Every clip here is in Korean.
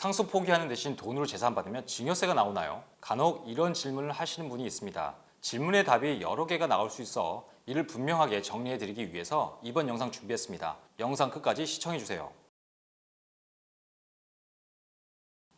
상속 포기하는 대신 돈으로 재산받으면 증여세가 나오나요? 간혹 이런 질문을 하시는 분이 있습니다. 질문의 답이 여러 개가 나올 수 있어 이를 분명하게 정리해드리기 위해서 이번 영상 준비했습니다. 영상 끝까지 시청해주세요.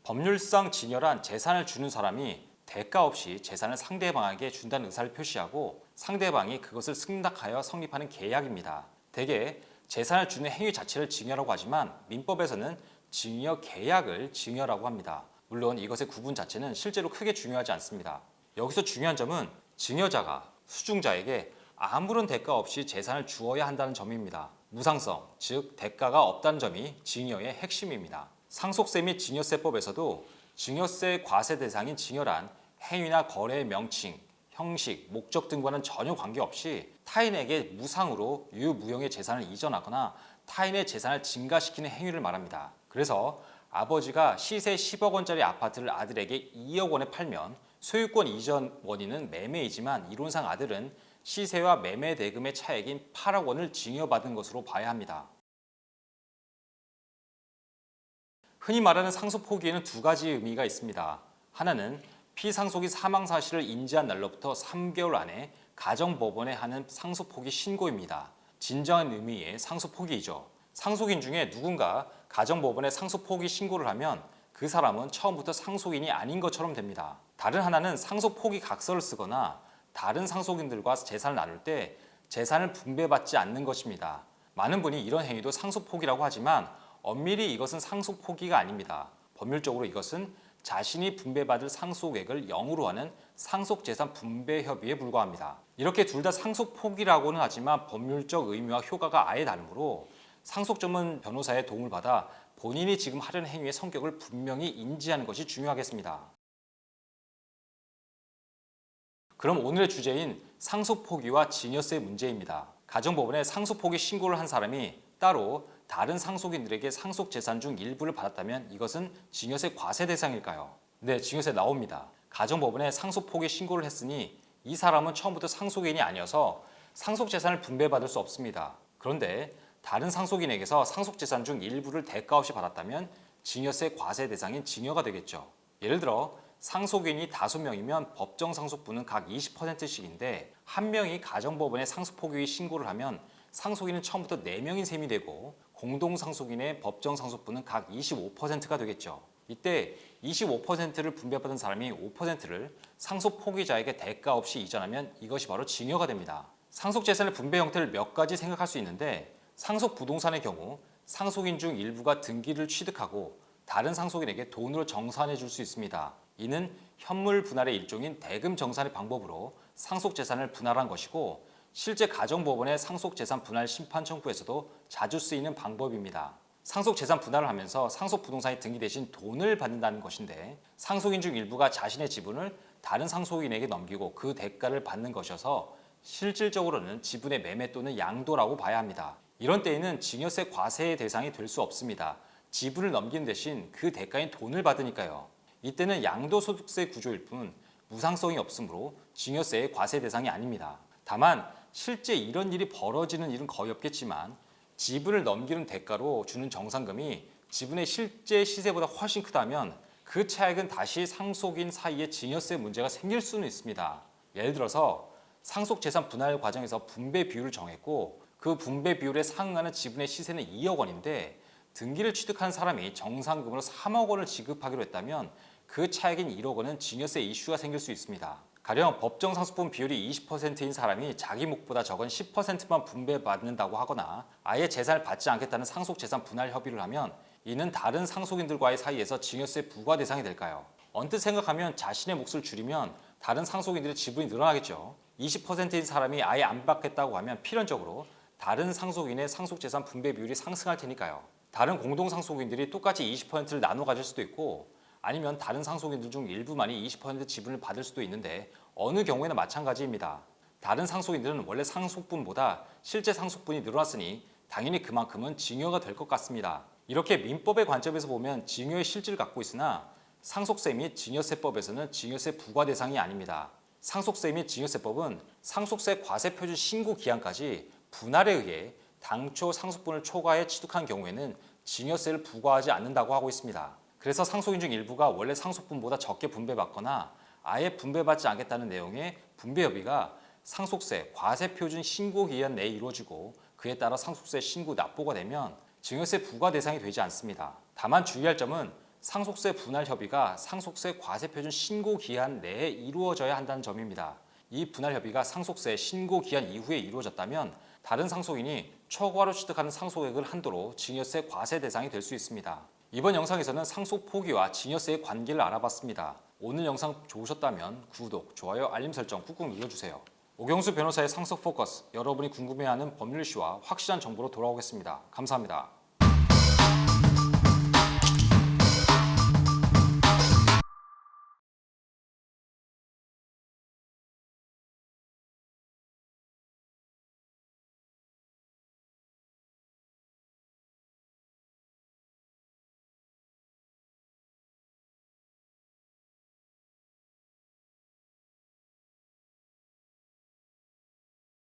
법률상 증여란 재산을 주는 사람이 대가 없이 재산을 상대방에게 준다는 의사를 표시하고 상대방이 그것을 승낙하여 성립하는 계약입니다. 대개 재산을 주는 행위 자체를 증여라고 하지만 민법에서는 증여 계약을 증여라고 합니다. 물론 이것의 구분 자체는 실제로 크게 중요하지 않습니다. 여기서 중요한 점은 증여자가 수중자에게 아무런 대가 없이 재산을 주어야 한다는 점입니다. 무상성, 즉 대가가 없다는 점이 증여의 핵심입니다. 상속세 및 증여세법에서도 증여세 과세 대상인 증여란 행위나 거래의 명칭, 형식, 목적 등과는 전혀 관계없이 타인에게 무상으로 유무형의 재산을 이전하거나 타인의 재산을 증가시키는 행위를 말합니다. 그래서 아버지가 시세 10억 원짜리 아파트를 아들에게 2억 원에 팔면 소유권 이전 원인은 매매이지만 이론상 아들은 시세와 매매 대금의 차액인 8억 원을 증여받은 것으로 봐야 합니다. 흔히 말하는 상속 포기에는 두 가지 의미가 있습니다. 하나는 피상속이 사망 사실을 인지한 날로부터 3개월 안에 가정법원에 하는 상속 포기 신고입니다. 진정한 의미의 상속 포기이죠. 상속인 중에 누군가 가정법원에 상속 포기 신고를 하면 그 사람은 처음부터 상속인이 아닌 것처럼 됩니다. 다른 하나는 상속 포기 각서를 쓰거나 다른 상속인들과 재산을 나눌 때 재산을 분배받지 않는 것입니다. 많은 분이 이런 행위도 상속 포기라고 하지만 엄밀히 이것은 상속 포기가 아닙니다. 법률적으로 이것은 자신이 분배받을 상속액을 0으로 하는 상속재산 분배 협의에 불과합니다. 이렇게 둘 다 상속 포기라고는 하지만 법률적 의미와 효과가 아예 다르므로 상속 전문 변호사의 도움을 받아 본인이 지금 하려는 행위의 성격을 분명히 인지하는 것이 중요하겠습니다. 그럼 오늘의 주제인 상속 포기와 증여세 문제입니다. 가정법원에 상속 포기 신고를 한 사람이 따로 다른 상속인들에게 상속 재산 중 일부를 받았다면 이것은 증여세 과세 대상일까요? 네, 증여세 나옵니다. 가정법원에 상속 포기 신고를 했으니 이 사람은 처음부터 상속인이 아니어서 상속 재산을 분배받을 수 없습니다. 그런데 다른 상속인에게서 상속 재산 중 일부를 대가 없이 받았다면 증여세 과세 대상인 증여가 되겠죠. 예를 들어 상속인이 5명이면 법정 상속분은 각 20%씩인데 한 명이 가정법원에 상속 포기 신고를 하면 상속인은 처음부터 4명인 셈이 되고 공동상속인의 법정 상속분은 각 25%가 되겠죠. 이때 25%를 분배받은 사람이 5%를 상속 포기자에게 대가 없이 이전하면 이것이 바로 증여가 됩니다. 상속 재산의 분배 형태를 몇 가지 생각할 수 있는데 상속 부동산의 경우 상속인 중 일부가 등기를 취득하고 다른 상속인에게 돈으로 정산해 줄 수 있습니다. 이는 현물 분할의 일종인 대금 정산의 방법으로 상속 재산을 분할한 것이고 실제 가정법원의 상속재산 분할 심판 청구에서도 자주 쓰이는 방법입니다. 상속재산 분할을 하면서 상속부동산이 등기 대신 돈을 받는다는 것인데 상속인 중 일부가 자신의 지분을 다른 상속인에게 넘기고 그 대가를 받는 것이어서 실질적으로는 지분의 매매 또는 양도라고 봐야 합니다. 이런 때에는 증여세 과세의 대상이 될 수 없습니다. 지분을 넘기는 대신 그 대가인 돈을 받으니까요. 이때는 양도소득세 구조일 뿐 무상성이 없으므로 증여세의 과세 대상이 아닙니다. 다만 실제 이런 일이 벌어지는 일은 거의 없겠지만 지분을 넘기는 대가로 주는 정산금이 지분의 실제 시세보다 훨씬 크다면 그 차액은 다시 상속인 사이에 증여세 문제가 생길 수는 있습니다. 예를 들어서 상속재산 분할 과정에서 분배 비율을 정했고 그 분배 비율에 상응하는 지분의 시세는 2억 원인데 등기를 취득한 사람이 정산금으로 3억 원을 지급하기로 했다면 그 차액인 1억 원은 증여세 이슈가 생길 수 있습니다. 가령 법정 상속분 비율이 20%인 사람이 자기 몫보다 적은 10%만 분배받는다고 하거나 아예 재산을 받지 않겠다는 상속재산 분할 협의를 하면 이는 다른 상속인들과의 사이에서 증여세 부과 대상이 될까요? 언뜻 생각하면 자신의 몫을 줄이면 다른 상속인들의 지분이 늘어나겠죠. 20%인 사람이 아예 안 받겠다고 하면 필연적으로 다른 상속인의 상속재산 분배 비율이 상승할 테니까요. 다른 공동상속인들이 똑같이 20%를 나눠 가질 수도 있고 아니면 다른 상속인들 중 일부만이 20% 지분을 받을 수도 있는데 어느 경우에나 마찬가지입니다. 다른 상속인들은 원래 상속분보다 실제 상속분이 늘어났으니 당연히 그만큼은 증여가 될 것 같습니다. 이렇게 민법의 관점에서 보면 증여의 실질을 갖고 있으나 상속세 및 증여세법에서는 증여세 부과 대상이 아닙니다. 상속세 및 증여세법은 상속세 과세표준 신고 기한까지 분할에 의해 당초 상속분을 초과해 취득한 경우에는 증여세를 부과하지 않는다고 하고 있습니다. 그래서 상속인 중 일부가 원래 상속분보다 적게 분배받거나 아예 분배받지 않겠다는 내용의 분배협의가 상속세 과세표준 신고기한 내에 이루어지고 그에 따라 상속세 신고 납부가 되면 증여세 부과 대상이 되지 않습니다. 다만 주의할 점은 상속세 분할 협의가 상속세 과세표준 신고기한 내에 이루어져야 한다는 점입니다. 이 분할 협의가 상속세 신고기한 이후에 이루어졌다면 다른 상속인이 초과로 취득하는 상속액을 한도로 증여세 과세 대상이 될 수 있습니다. 이번 영상에서는 상속 포기와 증여세의 관계를 알아봤습니다. 오늘 영상 좋으셨다면 구독, 좋아요, 알림 설정 꾹꾹 눌러주세요. 오경수 변호사의 상속 포커스, 여러분이 궁금해하는 법률 이슈와 확실한 정보로 돌아오겠습니다. 감사합니다.